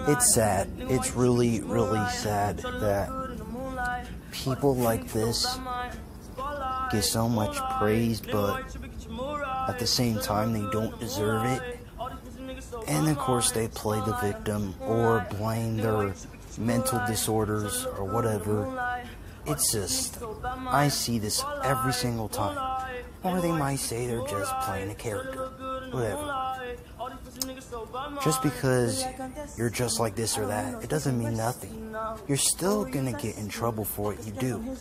It's sad. It's really, really sad that people like this get so much praise, but at the same time they don't deserve it. And of course they play the victim or blame their mental disorders or whatever. It's just, I see this every single time. Or they might say they're just playing a character. Whatever. Just because you're just like this or that, it doesn't mean nothing. You're still gonna get in trouble for what you do.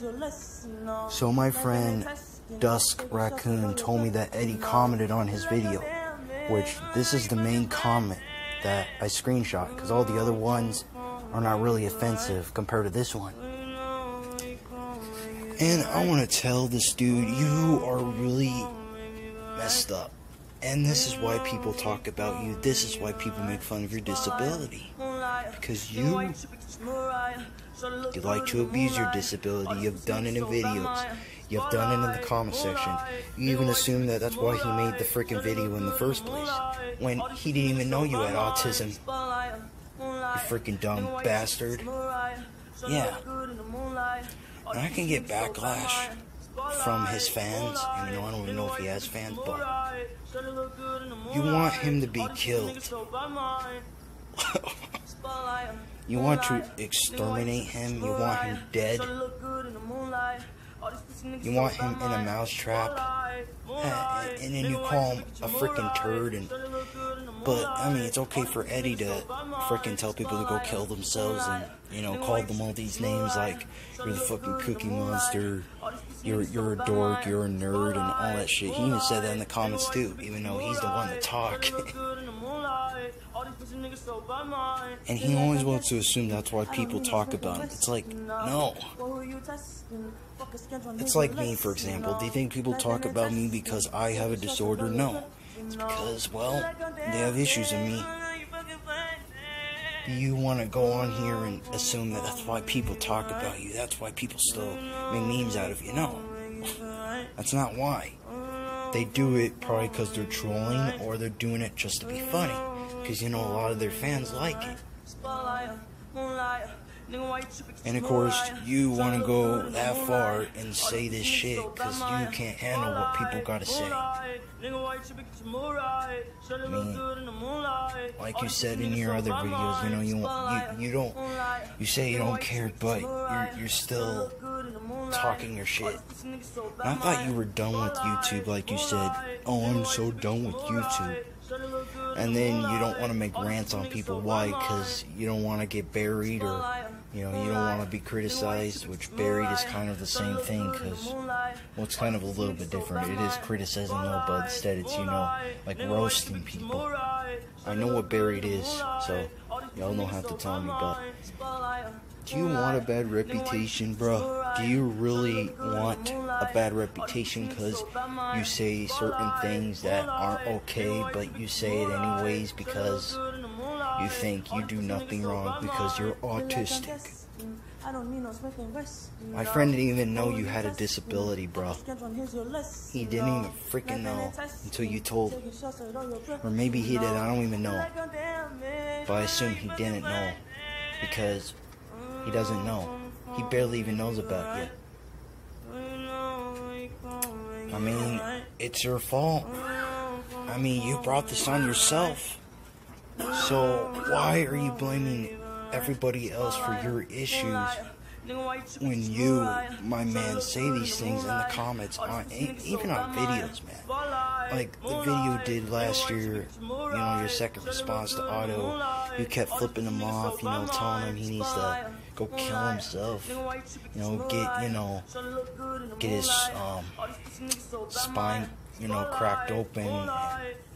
So my friend Dusk Raccoon told me that Eddie commented on his video, which this is the main comment that I screenshot, because all the other ones are not really offensive compared to this one. And I want to tell this dude, you are really messed up. And this is why people talk about you. This is why people make fun of your disability. Because you like to abuse your disability. You've done it in videos. You've done it in the comment section. You even assume that that's why he made the freaking video in the first place, when he didn't even know you had autism. You freaking dumb bastard. Yeah. And I can get backlash from his fans, even though I don't even know if he has fans, but you want him to be killed. You want to exterminate him. You want him dead. You want him in a mousetrap. And then you call him a freaking turd. But I mean, it's okay for Eddie to freaking tell people to go kill themselves, and call them all these names like you're the fucking Cookie Monster, you're a dork, you're a nerd, and all that shit. He even said that in the comments too, even though he's the one to talk. And he always wants to assume that's why people talk about him. It's like, no. It's like me, for example. Do you think people talk about me because I have a disorder? No. It's because, well, they have issues in me. You want to go on here and assume that that's why people talk about you. That's why people still make memes out of you. No. That's not why. They do it probably because they're trolling, or they're doing it just to be funny. Because, a lot of their fans like it. And of course, you want to go that far and say this shit because you can't handle what people gotta say. I mean, like you said in your other videos, you say you don't care, but you're still talking your shit. And I thought you were done with YouTube, like you said. Oh, I'm so done with YouTube. And then you don't want to make rants on people. Why? Because you don't want to get buried, or you don't want to be criticized, which buried is kind of the same thing, because, well, it's kind of a little bit different. It is criticism though, but instead it's, like roasting people. I know what buried is, so y'all don't have to tell me, but do you want a bad reputation, bro? Do you really want a bad reputation because you say certain things that aren't okay, but you say it anyways because you think you do nothing wrong because you're autistic? My friend didn't even know you had a disability, bro. He didn't even freaking know until you told him. Or maybe he did, I don't even know. But I assume he didn't know because he doesn't know. He barely even knows about you. I mean, it's your fault. I mean, you brought this on yourself. So why are you blaming everybody else for your issues when you, my man, say these things in the comments, even on videos, man? Like the video you did last year, your second response to Otto, you kept flipping him off, telling him he needs to go kill himself, get his spine, cracked open,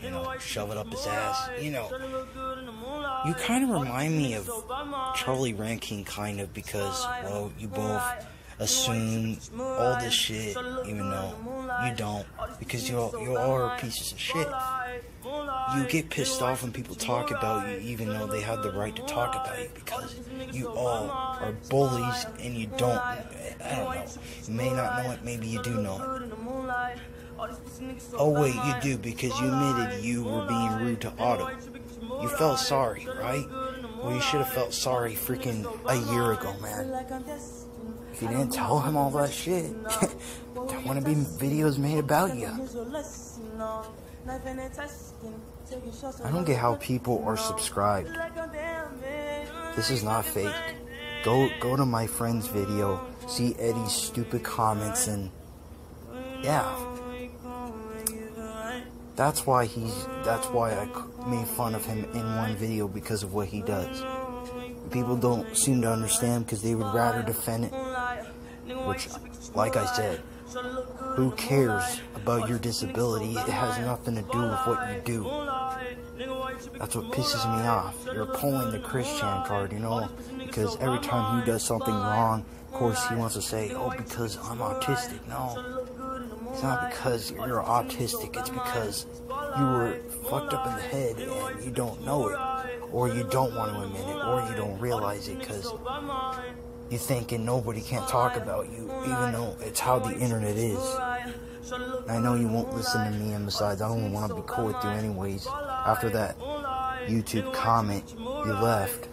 and, shove it up his ass. You kind of remind me of Charlie Rankin, kind of, because, well, you both assume all this shit, even though you don't, because you all are pieces of shit. You get pissed off when people talk about you, even though they have the right to talk about you, because you all are bullies, and you don't, I don't know, you may not know it, maybe you do know it. Oh wait, you do, because you admitted you were being rude to Otto. You felt sorry, right? Well, you should have felt sorry freaking a year ago, man. If you didn't tell him all that shit, there wouldn't be videos made about you. I don't get how people are subscribed. This is not fake. Go to my friend's video, see Eddie's stupid comments, and yeah. That's why I made fun of him in one video, because of what he does. People don't seem to understand because they would rather defend it. Which, like I said, who cares about your disability? It has nothing to do with what you do. That's what pisses me off. You're pulling the Christian card, because every time he does something wrong, of course he wants to say, oh, because I'm autistic. No, it's not because you're autistic. It's because you were fucked up in the head and you don't know it, or you don't want to admit it, or you don't realize it because you're thinking nobody can't talk about you, even though it's how the internet is. I know you won't listen to me, and besides, I don't want to be cool with you anyways. After that YouTube comment, you left.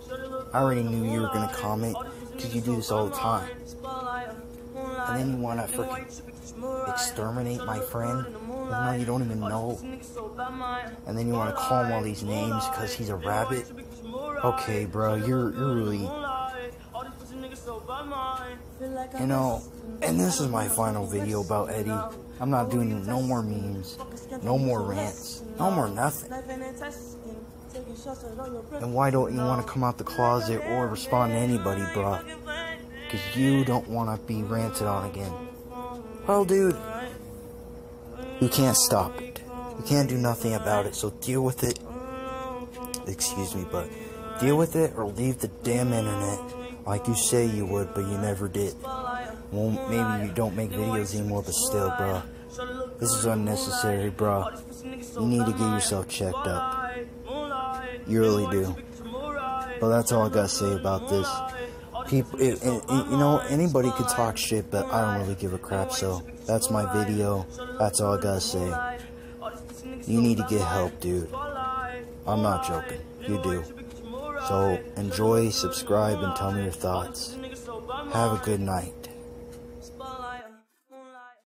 I already knew you were going to comment, because you do this all the time. And then you want to freaking exterminate my friend, even though you don't even know. And then you want to call him all these names because he's a rabbit. Okay, bro, you're really... and this is my final video about Eddie. I'm not doing no more memes, no more rants, no more nothing. And why don't you want to come out the closet or respond to anybody, bro? Because you don't want to be ranted on again. Well, dude, you can't stop it. You can't do nothing about it, so deal with it. Excuse me, but deal with it or leave the damn internet. Like you say you would, but you never did. Well, maybe you don't make videos anymore, but still, bro. This is unnecessary, bro. You need to get yourself checked up. You really do. But that's all I gotta say about this. People, anybody could talk shit, but I don't really give a crap, so that's my video. That's all I gotta say. You need to get help, dude. I'm not joking. You do. So, enjoy, subscribe, and tell me your thoughts. Have a good night.